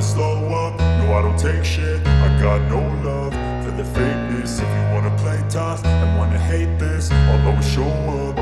slow up, no I don't take shit. I got no love for the fakeness. If you wanna play tough and wanna hate this, I'll always show up.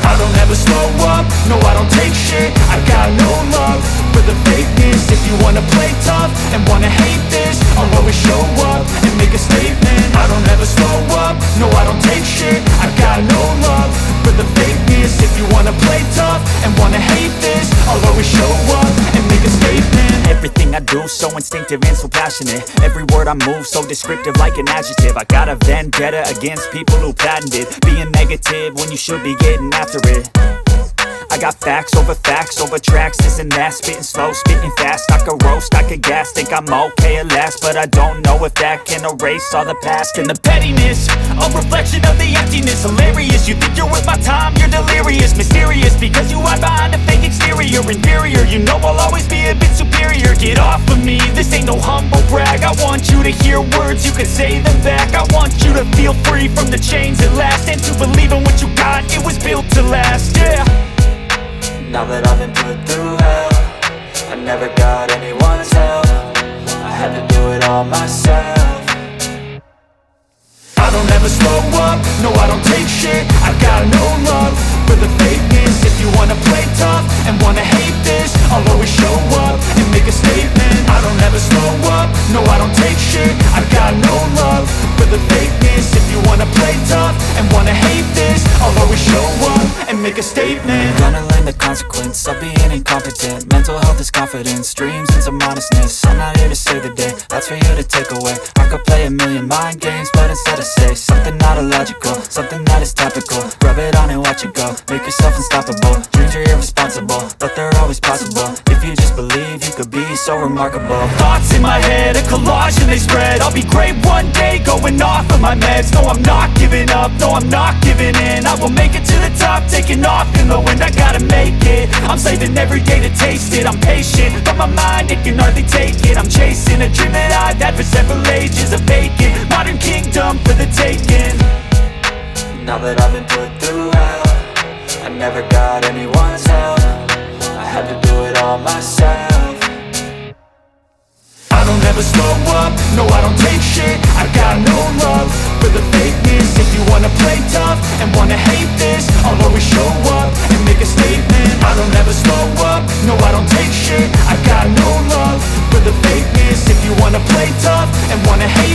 I don't ever slow up, no I don't take shit. I got no love for the fakeness. If you wanna play tough and wanna hate this, I'll always show up and make a statement. I don't ever slow up, no I don't take shit. I got no love for the fakeness. If you wanna play tough and wanna hate this, I'll always show up and make a statement. Everything I do so instinctive and so passionate. Every word I move so descriptive like an adjective. I got a vendetta against people who patented being negative when you should be getting after it. I got facts over tracks, this and that. Spitting slow, spitting fast, I could roast, I could gas. Think I'm okay at last, but I don't know if that can erase all the past. And the pettiness, a reflection of the emptiness. Hilarious, you think you're worth my time, you're delirious. Mysterious, because you hide behind a fake exterior. Inferior, you know I'll always be a bit superior. Get off of me, this ain't no humble brag. I want you to hear words, you can say them back. I want you to feel free from the chains at last, and to believe in what you got, it was built to last, yeah. Now that I've been put through hell, I never got anyone's help. I had to do it all myself. I don't ever slow up, no I don't take shit. I got no love for the fakeness. If you wanna play tough and wanna hate this, I'll always show up and make a statement. I don't ever slow up, no I don't take shit. I got no love for the fakeness. If you wanna play tough and wanna hate this, I'll always show up and make a statement. Gonna learn the consequence of being incompetent. Mental health is confidence, dreams and some honestness. I'm not here to save the day, that's for you to take away. I could play a million mind games, but instead I say something not illogical, something that is topical. Rub it on and watch it go, make yourself unstoppable. Dreams are irresponsible, but they're always possible. If you just believe, you could be so remarkable. Thoughts in my head, a collage and they spread. I'll be great one day, going off of my meds. No, I'm not giving up, no, I'm not giving in. I will make it to the top, taking off in the wind. I gotta make it, I'm saving every day to taste it. I'm patient, but my mind, it can hardly take it. I'm chasing a dream that I've had for several ages. A vacant, modern kingdom for the taking. Now that I've been put through hell, I never got anyone's help. I had to do it all myself. I don't ever slow up, no I don't take shit. I got no love for the fakeness. If you wanna play tough and wanna hate this, I'll always show up and make a statement. I don't ever slow up, no I don't take shit. I got no love for the fakeness. If you wanna play tough and wanna hate